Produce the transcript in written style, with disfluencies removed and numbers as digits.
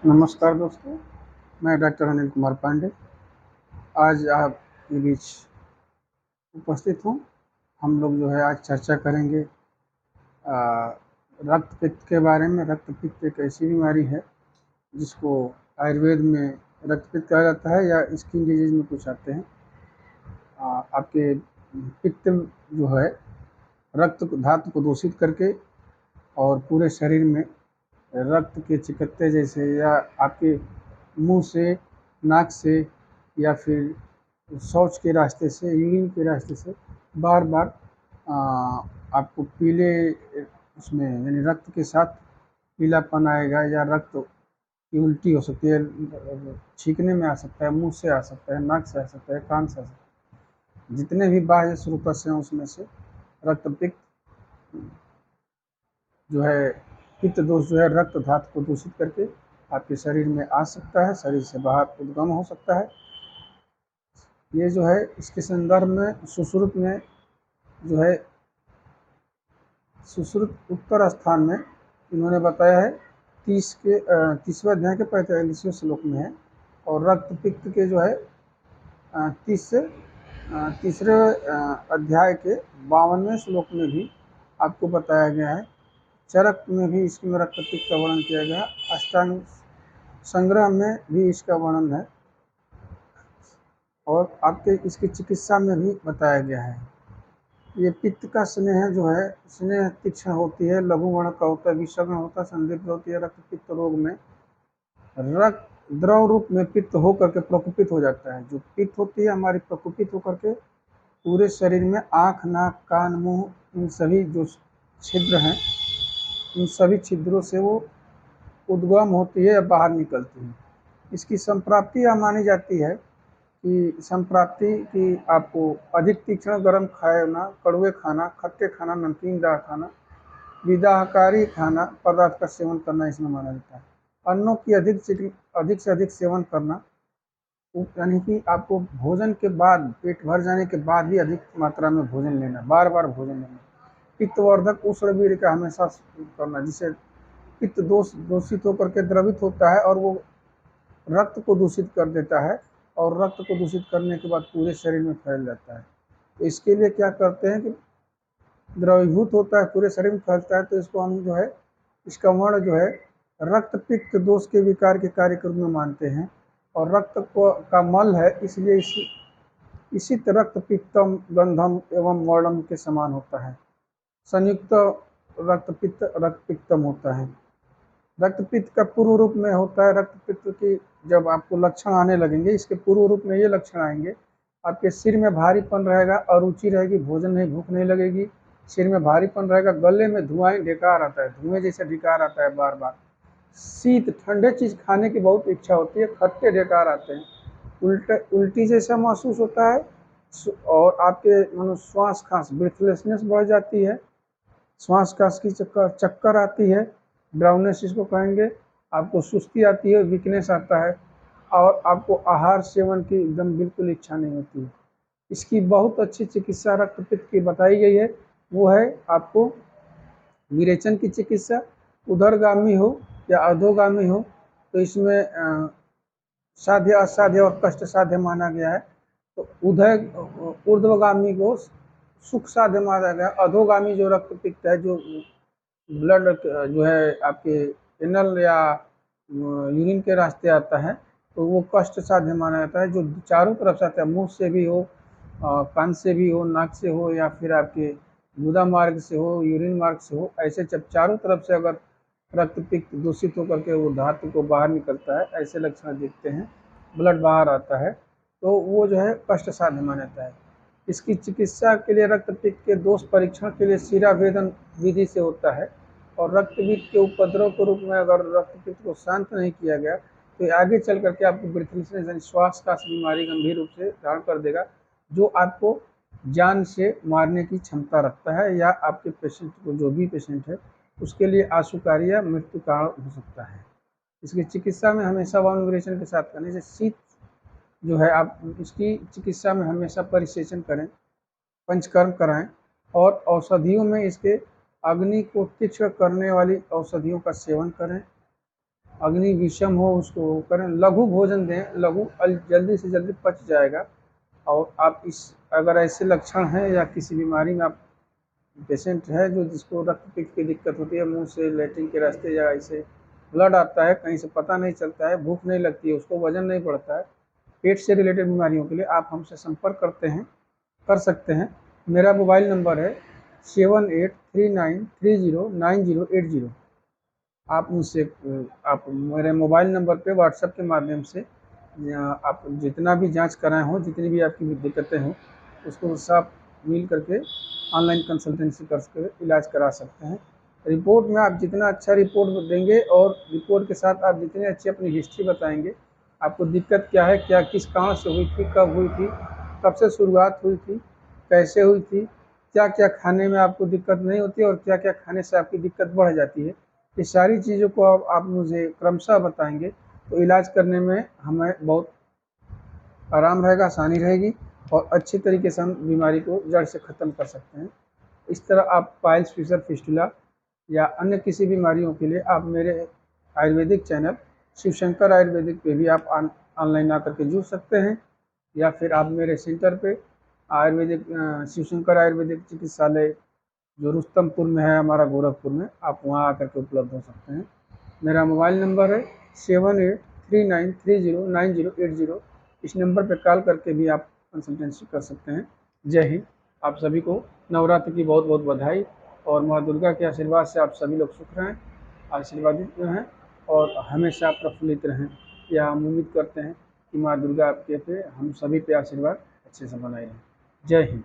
नमस्कार दोस्तों, मैं डॉक्टर अनिल कुमार पांडे आज आपके बीच उपस्थित हूँ। हम लोग जो है आज चर्चा करेंगे रक्त पित्त के बारे में। रक्त पित्त एक ऐसी बीमारी है जिसको आयुर्वेद में रक्त पित्त कहा जाता है या स्किन डिजीज में कुछ आते हैं। आपके पित्त जो है रक्त धातु को दूषित करके और पूरे शरीर में रक्त के चिकत्ते जैसे या आपके मुंह से, नाक से या फिर शौच के रास्ते से, यूरिन के रास्ते से बार बार आपको पीले उसमें यानी रक्त के साथ पीलापन आएगा या रक्त की उल्टी हो सकती है। छींकने में आ सकता है, मुंह से आ सकता है, नाक से आ सकता है, कान से आ सकता है। जितने भी बाह्य स्रोत हैं उसमें से रक्त पित्त जो है पित्त दोष जो है रक्त धातु को दूषित करके आपके शरीर में आ सकता है, शरीर से बाहर उद्गम हो सकता है। ये जो है इसके संदर्भ में सुश्रुत में जो है सुश्रुत उत्तर स्थान में इन्होंने बताया है 30वें अध्याय के 45वें श्लोक में है। और रक्त पित्त के जो है 30 से तीसरे अध्याय के 52वें श्लोक में भी आपको बताया गया है। चरक में भी इसमें रक्त पित्त का वर्णन किया गया। अष्टांग संग्रह में भी इसका वर्णन है और आपके इसकी चिकित्सा में भी बताया गया है। ये पित्त का स्नेह जो है स्नेह तीक्ष्ण होती है, लघु वर्ण का होता है, विषम होता है, संदिग्ध होती है। रक्त पित्त रोग में रक्त द्रव रूप में पित्त होकर के प्रकुपित हो जाता है। जो पित्त होती है हमारी प्रकुपित होकर के पूरे शरीर में आँख, नाक, कान, मुंह, इन सभी जो छिद्र हैं इन सभी छिद्रों से वो उद्गम होती है या बाहर निकलती है। इसकी संप्राप्ति यह मानी जाती है कि संप्राप्ति की आपको अधिक तीक्ष्ण गर्म खाना, कड़वे खाना, खट्टे खाना, नमकीन दार खाना, विदाहकारी खाना पदार्थ का सेवन करना इसमें माना जाता है। अन्नों की अधिक से अधिक सेवन करना, यानी कि आपको भोजन के बाद पेट भर जाने के बाद भी अधिक मात्रा में भोजन लेना, बार बार भोजन लेना। पित्तवर्धक उष्णवीर्य का हमेशा करना, जिससे पित्त दूषित होकर के द्रवित होता है और वो रक्त को दूषित कर देता है और रक्त को दूषित करने के बाद पूरे शरीर में फैल जाता है। तो इसके लिए क्या करते हैं कि द्रवीभूत होता है, पूरे शरीर में फैलता है, तो इसको हम जो है इसका वर्ण जो है रक्त पित्त दोष के विकार के कार्य के रूप में मानते हैं। और रक्त को का मल है, इसलिए इसी रक्त पित्तम गंधम एवं वर्णम के समान होता है। संयुक्त रक्त पित्तम होता है। रक्त पित्त का पूर्व रूप में होता है। रक्त पित्त की जब आपको लक्षण आने लगेंगे, इसके पूर्व रूप में ये लक्षण आएंगे, आपके सिर में भारीपन रहेगा, अरुचि रहेगी, भोजन नहीं, भूख नहीं लगेगी, सिर में भारीपन रहेगा, गले में धुआं ढेकार आता है, धुएं जैसे ढेकार आता है बार बार, शीत ठंडे चीज खाने की बहुत इच्छा होती है, खट्टे ढेकार आते हैं, उल्टी जैसा महसूस होता है और आपके श्वास खांस ब्रीथलेसनेस बढ़ जाती है, श्वास खांस की चक्कर आती है, ड्राउनेस इसको कहेंगे, आपको सुस्ती आती है, वीकनेस आता है और आपको आहार सेवन की एकदम बिल्कुल इच्छा नहीं होती है। इसकी बहुत अच्छी चिकित्सा रक्त पित्त की बताई गई है। वो है आपको विरेचन की चिकित्सा, उदरगामी हो या अधोगामी हो तो इसमें साध्य, असाध्य और कष्ट साध्य माना गया है। तो ऊर्ध्वगामी को सुख साध्य माना गया। अधोगामी जो रक्त पित्त है, जो ब्लड जो है आपके एनल या यूरिन के रास्ते आता है, तो वो कष्ट साध्य माना जाता है। जो चारों तरफ से आता है, मुंह से भी हो, कान से भी हो, नाक से हो या फिर आपके गुदा मार्ग से हो, यूरिन मार्ग से हो, ऐसे जब चारों तरफ से अगर रक्त पित्त दूषित होकर के वो धातु को बाहर निकलता है, ऐसे लक्षण दिखते हैं, ब्लड बाहर आता है, तो वो जो है कष्ट साध्य माना जाता है। इसकी चिकित्सा के लिए रक्त पित्त के दोष परीक्षण के लिए शिराभेदन विधि से होता है। और रक्त पित्त के उपद्रव के रूप में अगर रक्त पित्त को शांत नहीं किया गया तो आगे चल करके आपको ब्रीथलेसनेस यानी श्वास का बीमारी गंभीर रूप से धारण कर देगा, जो आपको जान से मारने की क्षमता रखता है या आपके पेशेंट को, जो भी पेशेंट है, उसके लिए आशुकारी या मृत्यु कारण हो सकता है। इसकी चिकित्सा में हमेशा वार्म विरेचन के साथ करने से शीत जो है, आप इसकी चिकित्सा में हमेशा परिसेचन करें, पंचकर्म कराएं और औषधियों में इसके अग्नि को तीक्ष्ण करने वाली औषधियों का सेवन करें। अग्नि विषम हो उसको करें, लघु भोजन दें, लघु जल्दी से जल्दी पच जाएगा। और आप इस अगर ऐसे लक्षण हैं या किसी बीमारी में आप पेशेंट है जो जिसको रक्तपित्त की दिक्कत होती है, मुंह से लेटरिन के रास्ते या ऐसे ब्लड आता है, कहीं से पता नहीं चलता है, भूख नहीं लगती है, उसको वजन नहीं बढ़ता है, पेट से रिलेटेड बीमारियों के लिए आप हमसे संपर्क कर सकते हैं। मेरा मोबाइल नंबर है 7839309080। आप मुझसे आप मेरे मोबाइल नंबर पे व्हाट्सएप के माध्यम से आप जितना भी जांच कराए हों, जितनी भी आपकी दिक्कतें हों, उसको सब मिल करके ऑनलाइन कंसल्टेंसी करके इलाज करा सकते हैं। रिपोर्ट में आप जितना अच्छा रिपोर्ट देंगे और रिपोर्ट के साथ आप जितनी अच्छी अपनी हिस्ट्री बताएंगे, आपको दिक्कत क्या है, क्या किस कारण से हुई थी, कब हुई थी, कब से शुरुआत हुई थी, कैसे हुई थी, क्या क्या खाने में आपको दिक्कत नहीं होती और क्या क्या खाने से आपकी दिक्कत बढ़ जाती है, ये सारी चीज़ों को आप मुझे क्रमशः बताएंगे तो इलाज करने में हमें बहुत आराम रहेगा, आसानी रहेगी और अच्छी तरीके से हम बीमारी को जड़ से ख़त्म कर सकते हैं। इस तरह आप पाइल्स, फिशर, फिस्टुला या अन्य किसी बीमारियों के लिए आप मेरे आयुर्वेदिक चैनल शिवशंकर आयुर्वेदिक पे भी आप ऑनलाइन आकर के जुड़ सकते हैं, या फिर आप मेरे सेंटर पे आयुर्वेदिक शिवशंकर आयुर्वेदिक चिकित्सालय जो रुस्तमपुर में है हमारा, गोरखपुर में, आप वहाँ आकर के उपलब्ध हो सकते हैं। मेरा मोबाइल नंबर है 7839309080। इस नंबर पर कॉल करके भी आप कंसल्टेंसी कर सकते हैं। जय हिंद। आप सभी को नवरात्र की बहुत बहुत बधाई और माँ दुर्गा के आशीर्वाद से आप सभी लोग सुख रहें, आशीर्वादित रहें और हमेशा प्रफुल्लित रहें। या हम उम्मीद करते हैं कि माँ दुर्गा आपके पे हम सभी पे आशीर्वाद अच्छे से बनाए रहें। जय हिंद।